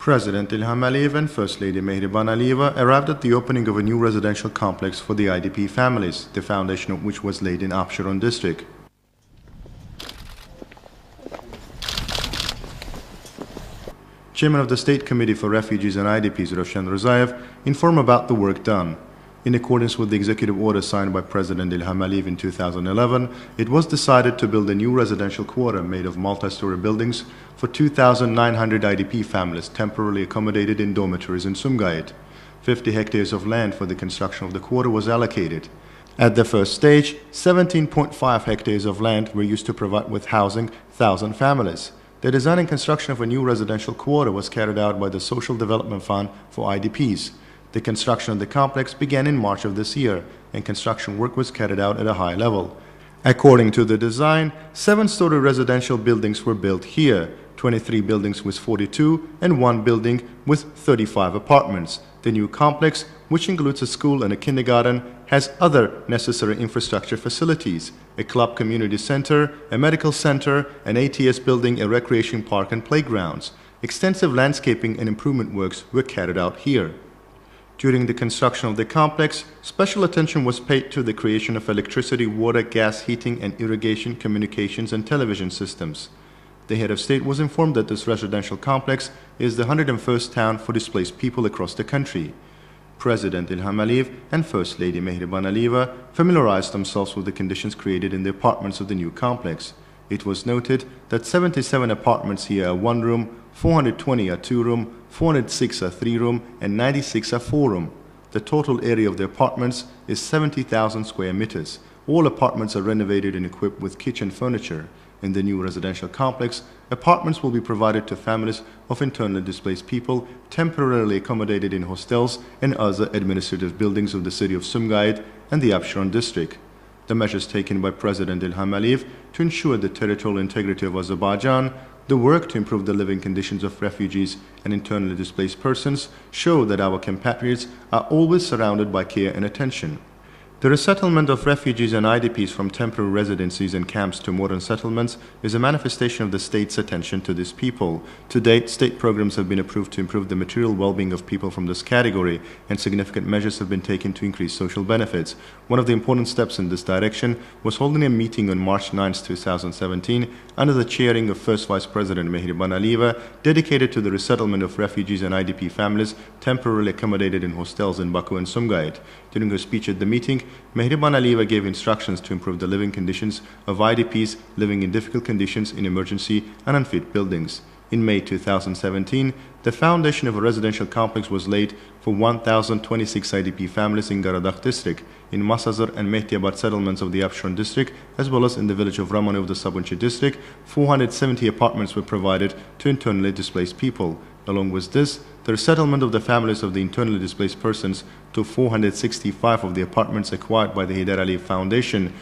President Ilham Aliyev and First Lady Mehriban Aliyeva arrived at the opening of a new residential complex for the IDP families, the foundation of which was laid in Absheron district. Chairman of the State Committee for Refugees and IDPs, Roshan Rozayev, informed about the work done. In accordance with the executive order signed by President Ilham Aliyev in 2011, it was decided to build a new residential quarter made of multi-story buildings for 2,900 IDP families temporarily accommodated in dormitories in Sumgayit. 50 hectares of land for the construction of the quarter was allocated. At the first stage, 17.5 hectares of land were used to provide with housing 1,000 families. The design and construction of a new residential quarter was carried out by the Social Development Fund for IDPs. The construction of the complex began in March of this year, and construction work was carried out at a high level. According to the design, 7-story residential buildings were built here, 23 buildings with 42 and 1 building with 35 apartments. The new complex, which includes a school and a kindergarten, has other necessary infrastructure facilities: a club community center, a medical center, an ATS building, a recreation park and playgrounds. Extensive landscaping and improvement works were carried out here. During the construction of the complex, special attention was paid to the creation of electricity, water, gas, heating and irrigation, communications and television systems. The head of state was informed that this residential complex is the 101st town for displaced people across the country. President Ilham Aliyev and First Lady Mehriban Aliyeva familiarized themselves with the conditions created in the apartments of the new complex. It was noted that 77 apartments here are 1-room, 420 are 2-room, 406 are 3-room, and 96 are 4-room. The total area of the apartments is 70,000 square meters. All apartments are renovated and equipped with kitchen furniture. In the new residential complex, apartments will be provided to families of internally displaced people temporarily accommodated in hostels and other administrative buildings of the city of Sumgayit and the Absheron district. The measures taken by President Ilham Aliyev to ensure the territorial integrity of Azerbaijan, the work to improve the living conditions of refugees and internally displaced persons show that our compatriots are always surrounded by care and attention. The resettlement of refugees and IDPs from temporary residencies and camps to modern settlements is a manifestation of the state's attention to these people. To date, state programs have been approved to improve the material well-being of people from this category, and significant measures have been taken to increase social benefits. One of the important steps in this direction was holding a meeting on March 9, 2017, under the chairing of First Vice President Mehriban Aliyeva, dedicated to the resettlement of refugees and IDP families temporarily accommodated in hostels in Baku and Sumgayit. During her speech at the meeting, Mehriban Aliyeva gave instructions to improve the living conditions of IDPs living in difficult conditions in emergency and unfit buildings. In May 2017, the foundation of a residential complex was laid for 1,026 IDP families in Garadak district, in Masazır and Mehdiabad settlements of the Absheron district, as well as in the village of Ramani of the Sabunchi district. 470 apartments were provided to internally displaced people. Along with this, the resettlement of the families of the internally displaced persons to 465 of the apartments acquired by the Heydar Aliyev Foundation,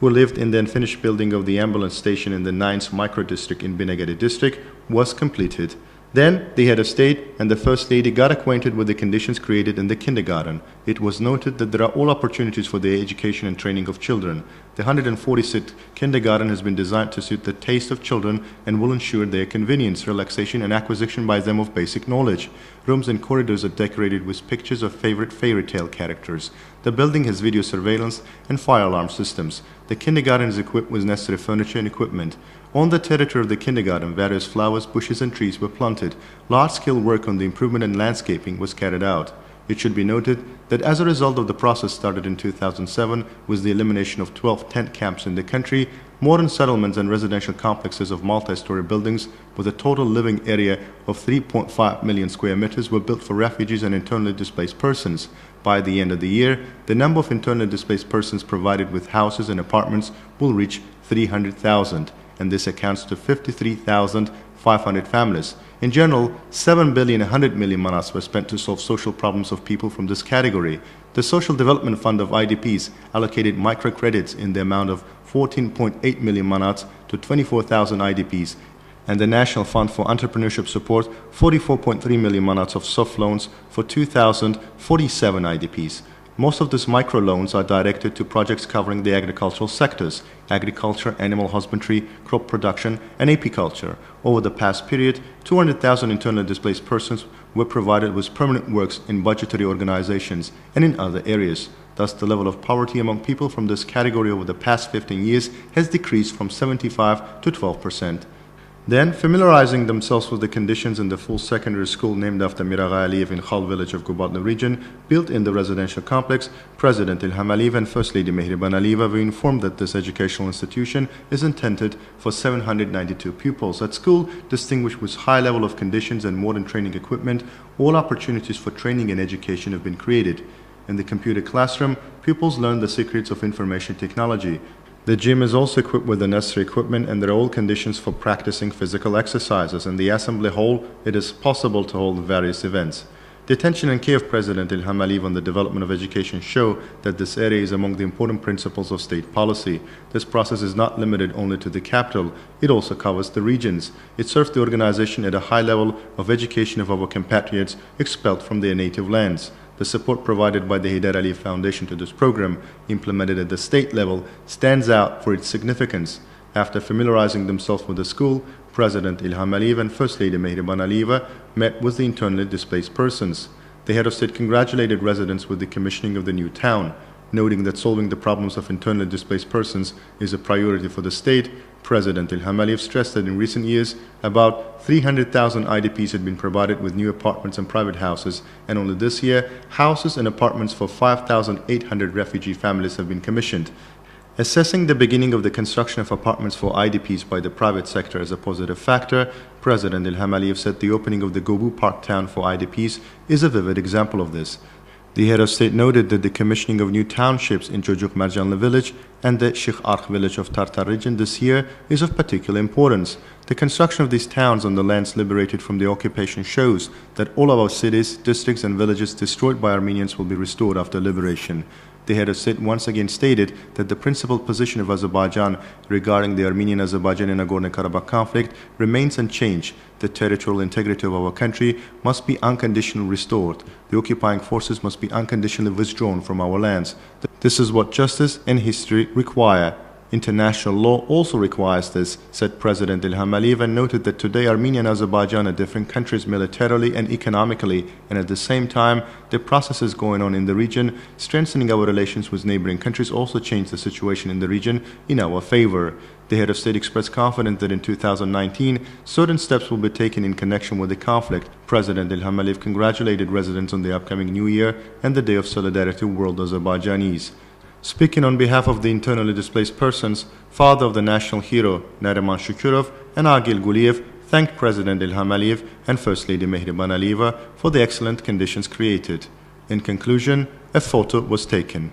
who lived in the unfinished building of the ambulance station in the 9th micro-district in Binagari district, was completed. Then, the head of state and the First Lady got acquainted with the conditions created in the kindergarten. It was noted that there are all opportunities for the education and training of children. The 140-seat kindergarten has been designed to suit the taste of children and will ensure their convenience, relaxation, and acquisition by them of basic knowledge. Rooms and corridors are decorated with pictures of favorite fairy tale characters. The building has video surveillance and fire alarm systems. The kindergarten is equipped with necessary furniture and equipment. On the territory of the kindergarten, various flowers, bushes and trees were planted. Large-scale work on the improvement and landscaping was carried out. It should be noted that as a result of the process started in 2007 with the elimination of 12 tent camps in the country, modern settlements and residential complexes of multi-story buildings with a total living area of 3.5 million square meters were built for refugees and internally displaced persons. By the end of the year, the number of internally displaced persons provided with houses and apartments will reach 300,000. And this accounts to 53,500 families. In general, 7 billion 100 million manas were spent to solve social problems of people from this category. The Social Development Fund of IDPs allocated microcredits in the amount of 14.8 million manats to 24,000 IDPs, and the National Fund for Entrepreneurship Support 44.3 million manats of soft loans for 2,047 IDPs. Most of these microloans are directed to projects covering the agricultural sectors: agriculture, animal husbandry, crop production, and apiculture. Over the past period, 200,000 internally displaced persons were provided with permanent works in budgetary organizations and in other areas. Thus, the level of poverty among people from this category over the past 15 years has decreased from 75 to 12%. Then, familiarizing themselves with the conditions in the full secondary school named after Miraga Aliyev in Khal village of Gubadli region, built in the residential complex, President Ilham Aliyev and First Lady Mehriban Aliyeva were informed that this educational institution is intended for 792 pupils. At school, distinguished with high level of conditions and modern training equipment, all opportunities for training and education have been created. In the computer classroom, pupils learn the secrets of information technology. The gym is also equipped with the necessary equipment, and there are all conditions for practicing physical exercises. In the assembly hall, it is possible to hold various events. The attention and care of President Ilham Aliyev on the development of education show that this area is among the important principles of state policy. This process is not limited only to the capital, it also covers the regions. It serves the organization at a high level of education of our compatriots expelled from their native lands. The support provided by the Heydar Aliyev Foundation to this program, implemented at the state level, stands out for its significance. After familiarizing themselves with the school, President Ilham Aliyev and First Lady Mehriban Aliyeva met with the internally displaced persons. The head of state congratulated residents with the commissioning of the new town. Noting that solving the problems of internally displaced persons is a priority for the state, President Ilham Aliyev stressed that in recent years, about 300,000 IDPs had been provided with new apartments and private houses, and only this year, houses and apartments for 5,800 refugee families have been commissioned. Assessing the beginning of the construction of apartments for IDPs by the private sector as a positive factor, President Ilham Aliyev said the opening of the Gobu Park town for IDPs is a vivid example of this. The head of state noted that the commissioning of new townships in Çocuk Marjanlı village and the Sheikh Ark village of Tartar region this year is of particular importance. The construction of these towns on the lands liberated from the occupation shows that all of our cities, districts and villages destroyed by Armenians will be restored after liberation. The head of state once again stated that the principal position of Azerbaijan regarding the Armenian-Azerbaijani Nagorno-Karabakh conflict remains unchanged. The territorial integrity of our country must be unconditionally restored. The occupying forces must be unconditionally withdrawn from our lands. This is what justice and history require. International law also requires this, said President Ilham Aliyev, and noted that today Armenia and Azerbaijan are different countries militarily and economically, and at the same time, the processes going on in the region, strengthening our relations with neighboring countries, also change the situation in the region in our favor. The head of state expressed confidence that in 2019, certain steps will be taken in connection with the conflict. President Ilham Aliyev congratulated residents on the upcoming New Year and the Day of Solidarity World Azerbaijanis. Speaking on behalf of the internally displaced persons, father of the national hero Nariman Shukurov and Agil Guliyev thanked President Ilham Aliyev and First Lady Mehriban Aliyeva for the excellent conditions created. In conclusion, a photo was taken.